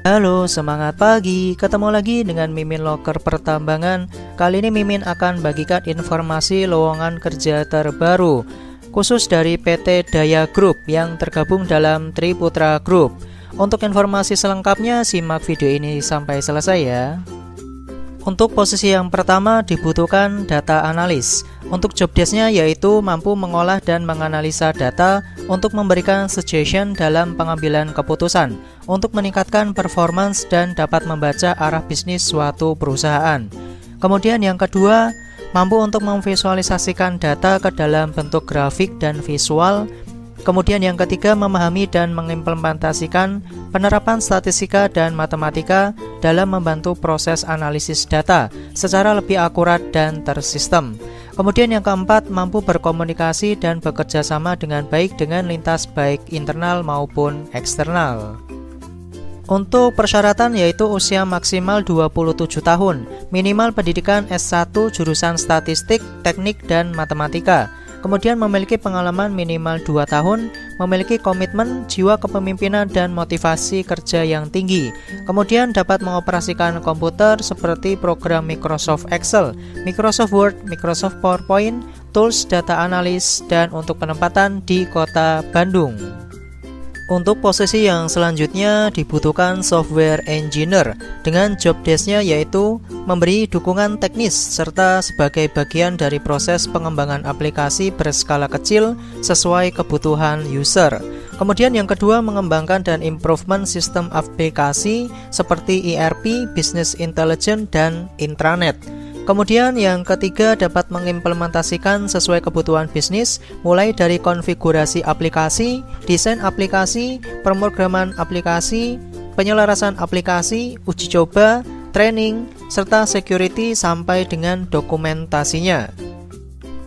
Halo, semangat pagi. Ketemu lagi dengan Mimin Loker Pertambangan. Kali ini Mimin akan bagikan informasi lowongan kerja terbaru khusus dari PT Daya Group yang tergabung dalam Triputra Group. Untuk informasi selengkapnya simak video ini sampai selesai ya. Untuk posisi yang pertama dibutuhkan data analis. Untuk job desk-nya yaitu mampu mengolah dan menganalisa data untuk memberikan suggestion dalam pengambilan keputusan, untuk meningkatkan performance dan dapat membaca arah bisnis suatu perusahaan. Kemudian yang kedua, mampu untuk memvisualisasikan data ke dalam bentuk grafik dan visual. Kemudian yang ketiga, memahami dan mengimplementasikan penerapan statistika dan matematika dalam membantu proses analisis data secara lebih akurat dan tersistem. Kemudian yang keempat, mampu berkomunikasi dan bekerja sama dengan baik dengan lintas baik internal maupun eksternal. Untuk persyaratan yaitu usia maksimal 27 tahun, minimal pendidikan S1 jurusan statistik, teknik, dan matematika. Kemudian memiliki pengalaman minimal 2 tahun, memiliki komitmen, jiwa kepemimpinan, dan motivasi kerja yang tinggi. Kemudian dapat mengoperasikan komputer seperti program Microsoft Excel, Microsoft Word, Microsoft PowerPoint, tools data analis, dan untuk penempatan di Kota Bandung. Untuk posisi yang selanjutnya dibutuhkan software engineer dengan job desk-nya yaitu memberi dukungan teknis serta sebagai bagian dari proses pengembangan aplikasi berskala kecil sesuai kebutuhan user. Kemudian yang kedua, mengembangkan dan improvement sistem aplikasi seperti ERP, business intelligence, dan intranet. Kemudian yang ketiga, dapat mengimplementasikan sesuai kebutuhan bisnis mulai dari konfigurasi aplikasi, desain aplikasi, pemrograman aplikasi, penyelarasan aplikasi, uji coba, training, serta security sampai dengan dokumentasinya.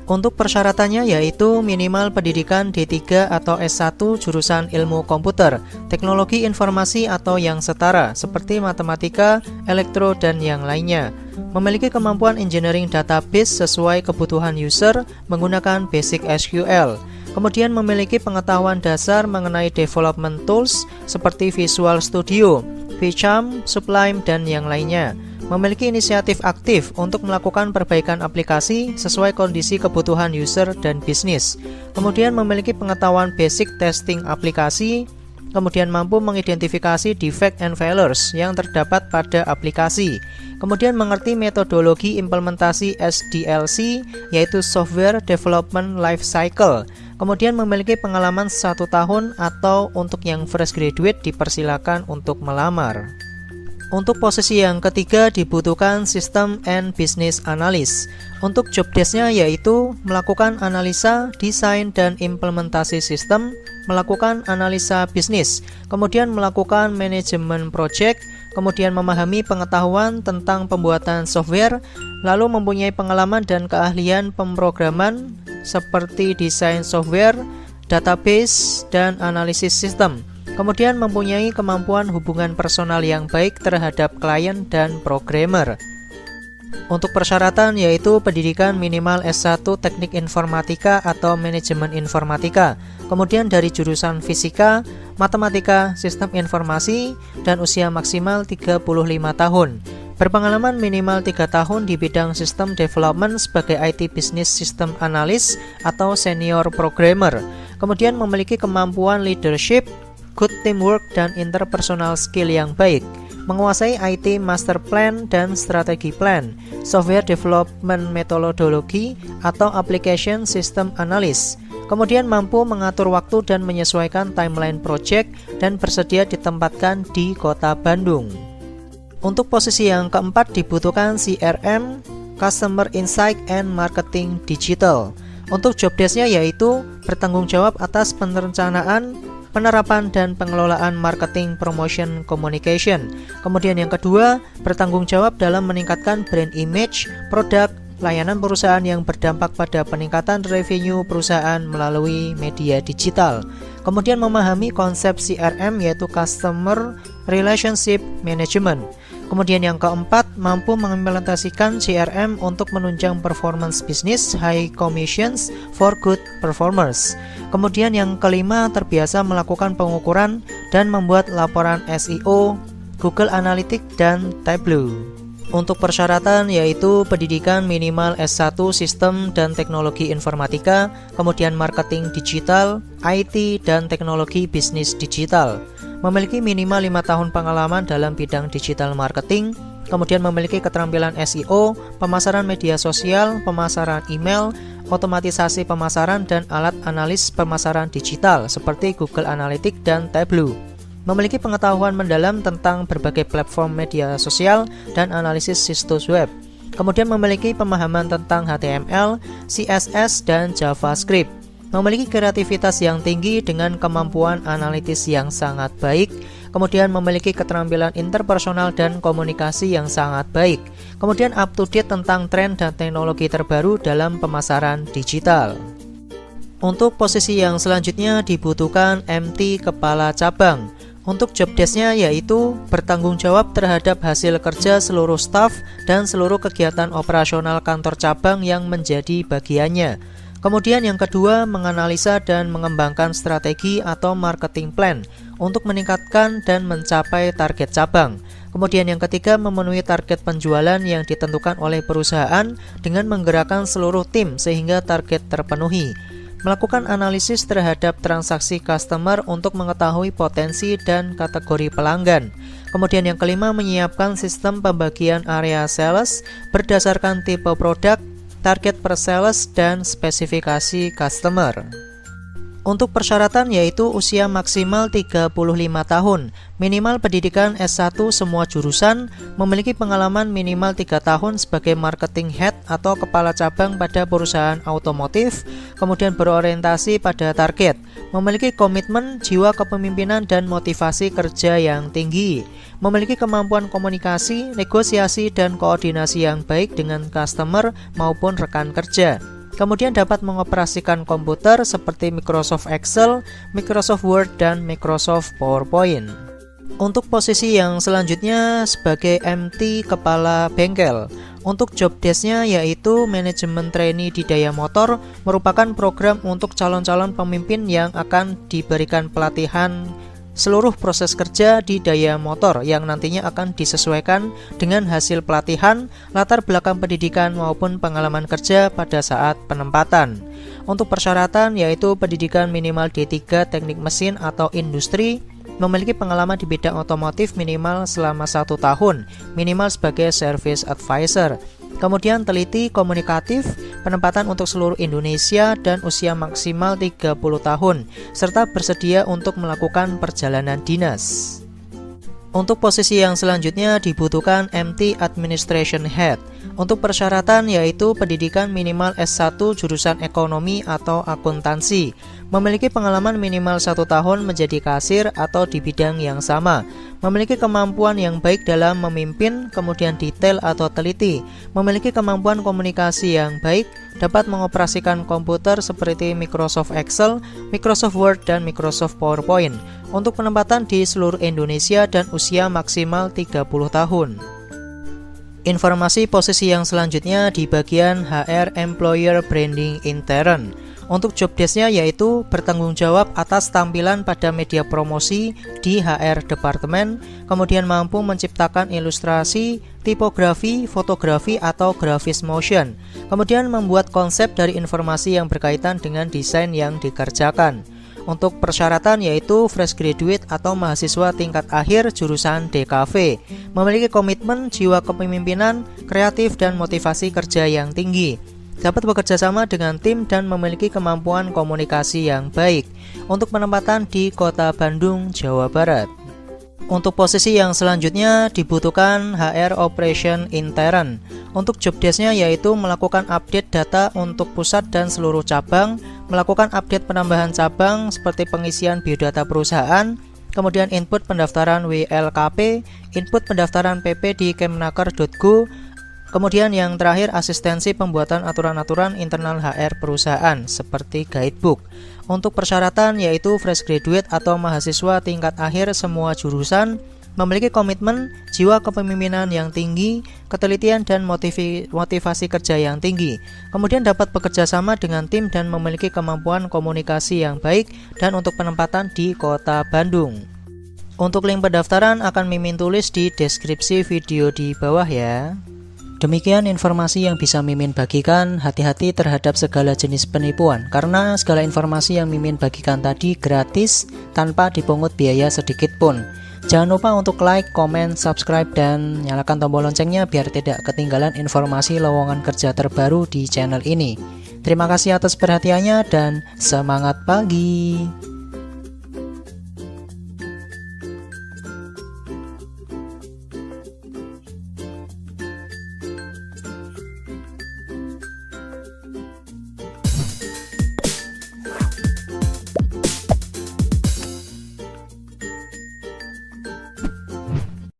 Untuk persyaratannya yaitu minimal pendidikan D3 atau S1 jurusan ilmu komputer, teknologi informasi atau yang setara seperti matematika, elektro, dan yang lainnya. Memiliki kemampuan engineering database sesuai kebutuhan user menggunakan basic SQL. Kemudian memiliki pengetahuan dasar mengenai development tools seperti Visual Studio, VCharm, Sublime, dan yang lainnya. Memiliki inisiatif aktif untuk melakukan perbaikan aplikasi sesuai kondisi kebutuhan user dan bisnis. Kemudian memiliki pengetahuan basic testing aplikasi. Kemudian mampu mengidentifikasi defect and failures yang terdapat pada aplikasi. Kemudian mengerti metodologi implementasi SDLC yaitu Software Development Life Cycle. Kemudian memiliki pengalaman 1 tahun atau untuk yang fresh graduate dipersilakan untuk melamar. Untuk posisi yang ketiga dibutuhkan System and Business Analyst. Untuk job desk-nya yaitu melakukan analisa, desain, dan implementasi sistem, melakukan analisa bisnis, kemudian melakukan manajemen project, kemudian memahami pengetahuan tentang pembuatan software, lalu mempunyai pengalaman dan keahlian pemrograman seperti desain software, database, dan analisis sistem. Kemudian mempunyai kemampuan hubungan personal yang baik terhadap klien dan programmer. Untuk persyaratan yaitu pendidikan minimal S1 teknik informatika atau manajemen informatika, kemudian dari jurusan fisika, matematika, sistem informasi, dan usia maksimal 35 tahun. Berpengalaman minimal 3 tahun di bidang sistem development sebagai IT Business System Analyst atau senior programmer. Kemudian memiliki kemampuan leadership, good teamwork, dan interpersonal skill yang baik, menguasai IT master plan dan strategi plan, software development methodology atau application system analyst. Kemudian mampu mengatur waktu dan menyesuaikan timeline project dan bersedia ditempatkan di Kota Bandung. Untuk posisi yang keempat dibutuhkan CRM, Customer Insight and Marketing Digital. Untuk job desk-nya yaitu bertanggung jawab atas perencanaan, penerapan, dan pengelolaan marketing promotion communication. Kemudian yang kedua, bertanggung jawab dalam meningkatkan brand image, produk, layanan perusahaan yang berdampak pada peningkatan revenue perusahaan melalui media digital. Kemudian memahami konsep CRM yaitu Customer Relationship Management. Kemudian yang keempat, mampu mengimplementasikan CRM untuk menunjang performance bisnis, high commissions for good performers. Kemudian yang kelima, terbiasa melakukan pengukuran dan membuat laporan SEO, Google Analytics, dan Tableau. Untuk persyaratan yaitu pendidikan minimal S1 Sistem dan Teknologi Informatika, kemudian Marketing Digital, IT, dan Teknologi Bisnis Digital. Memiliki minimal 5 tahun pengalaman dalam bidang digital marketing, kemudian memiliki keterampilan SEO, pemasaran media sosial, pemasaran email, otomatisasi pemasaran, dan alat analis pemasaran digital seperti Google Analytics dan Tableau. Memiliki pengetahuan mendalam tentang berbagai platform media sosial dan analisis situs web. Kemudian memiliki pemahaman tentang HTML, CSS, dan JavaScript. Memiliki kreativitas yang tinggi dengan kemampuan analitis yang sangat baik. Kemudian memiliki keterampilan interpersonal dan komunikasi yang sangat baik. Kemudian up to date tentang tren dan teknologi terbaru dalam pemasaran digital. Untuk posisi yang selanjutnya dibutuhkan MT Kepala Cabang. Untuk job desk-nya yaitu bertanggung jawab terhadap hasil kerja seluruh staf dan seluruh kegiatan operasional kantor cabang yang menjadi bagiannya. Kemudian yang kedua, menganalisa dan mengembangkan strategi atau marketing plan untuk meningkatkan dan mencapai target cabang. Kemudian yang ketiga, memenuhi target penjualan yang ditentukan oleh perusahaan dengan menggerakkan seluruh tim sehingga target terpenuhi. Melakukan analisis terhadap transaksi customer untuk mengetahui potensi dan kategori pelanggan. Kemudian yang kelima, menyiapkan sistem pembagian area sales berdasarkan tipe produk, target per sales, dan spesifikasi customer. Untuk persyaratan yaitu usia maksimal 35 tahun, minimal pendidikan S1 semua jurusan, memiliki pengalaman minimal 3 tahun sebagai marketing head atau kepala cabang pada perusahaan otomotif, kemudian berorientasi pada target, memiliki komitmen, jiwa kepemimpinan, dan motivasi kerja yang tinggi, memiliki kemampuan komunikasi, negosiasi, dan koordinasi yang baik dengan customer maupun rekan kerja. Kemudian dapat mengoperasikan komputer seperti Microsoft Excel, Microsoft Word, dan Microsoft PowerPoint. Untuk posisi yang selanjutnya sebagai MT Kepala Bengkel. Untuk job desk-nya yaitu manajemen trainee di daya motor, merupakan program untuk calon-calon pemimpin yang akan diberikan pelatihan seluruh proses kerja di daya motor yang nantinya akan disesuaikan dengan hasil pelatihan, latar belakang pendidikan maupun pengalaman kerja pada saat penempatan. Untuk persyaratan yaitu pendidikan minimal D3 teknik mesin atau industri, memiliki pengalaman di bidang otomotif minimal selama 1 tahun, minimal sebagai service advisor. Kemudian teliti, komunikatif, penempatan untuk seluruh Indonesia, dan usia maksimal 30 tahun, serta bersedia untuk melakukan perjalanan dinas. Untuk posisi yang selanjutnya dibutuhkan MT Administration Head. Untuk persyaratan yaitu pendidikan minimal S1 jurusan ekonomi atau akuntansi, memiliki pengalaman minimal 1 tahun menjadi kasir atau di bidang yang sama, memiliki kemampuan yang baik dalam memimpin, kemudian detail atau teliti, memiliki kemampuan komunikasi yang baik, dapat mengoperasikan komputer seperti Microsoft Excel, Microsoft Word, dan Microsoft PowerPoint. Untuk penempatan di seluruh Indonesia dan usia maksimal 30 tahun. Informasi posisi yang selanjutnya di bagian HR Employer Branding Intern. Untuk job desk-nya yaitu bertanggung jawab atas tampilan pada media promosi di HR Departemen, kemudian mampu menciptakan ilustrasi, tipografi, fotografi, atau grafis motion, kemudian membuat konsep dari informasi yang berkaitan dengan desain yang dikerjakan. Untuk persyaratan yaitu fresh graduate atau mahasiswa tingkat akhir jurusan DKV, memiliki komitmen, jiwa kepemimpinan, kreatif, dan motivasi kerja yang tinggi, dapat bekerja sama dengan tim dan memiliki kemampuan komunikasi yang baik. Untuk penempatan di Kota Bandung, Jawa Barat. Untuk posisi yang selanjutnya dibutuhkan HR Operation Intern. Untuk job desk-nya yaitu melakukan update data untuk pusat dan seluruh cabang, melakukan update penambahan cabang seperti pengisian biodata perusahaan, kemudian input pendaftaran WLKP, input pendaftaran PP di Kemnaker.go, Kemudian yang terakhir, asistensi pembuatan aturan-aturan internal HR perusahaan seperti guidebook. Untuk persyaratan yaitu fresh graduate atau mahasiswa tingkat akhir semua jurusan, memiliki komitmen, jiwa kepemimpinan yang tinggi, ketelitian dan motivasi kerja yang tinggi. Kemudian dapat bekerja sama dengan tim dan memiliki kemampuan komunikasi yang baik, dan untuk penempatan di Kota Bandung. Untuk link pendaftaran akan Mimin tulis di deskripsi video di bawah ya. Demikian informasi yang bisa Mimin bagikan. Hati-hati terhadap segala jenis penipuan, karena segala informasi yang Mimin bagikan tadi gratis tanpa dipungut biaya sedikit pun. Jangan lupa untuk like, komen, subscribe, dan nyalakan tombol loncengnya biar tidak ketinggalan informasi lowongan kerja terbaru di channel ini. Terima kasih atas perhatiannya dan semangat pagi.